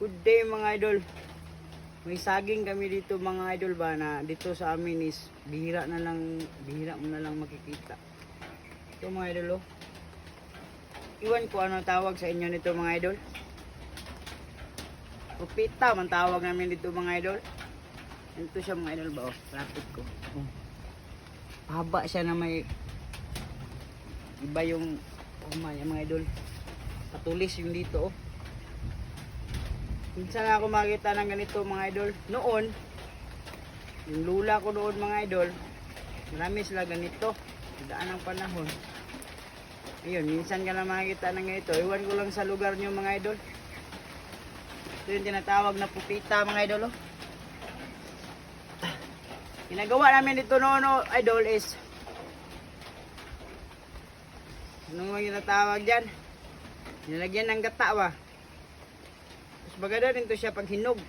Good day mga idol. May saging kami dito mga idol ba na dito sa amin is bihira mo na lang makikita. Ito mga idol oh. Iwan ko ano tawag sa inyo nito mga idol. Pupita man tawag namin dito mga idol. Ito siya mga idol ba oh. Lapit ko. Oh. Haba siya na may iba yung mga idol. Patulis yung dito oh. Minsan ako makita ng ganito mga idol. Noon, yung lula ko noon mga idol, marami sila ganito. Daan ang panahon. Ayun, minsan ka na makikita ng ganito. Iwan ko lang sa lugar nyo mga idol. Ito yung tinatawag na pupita mga idol. Oh. Ginagawa namin dito noon oh, idol is anong yung tinatawag dyan? Nilagyan ng gata ba? Maganda rin to siya pag hinog.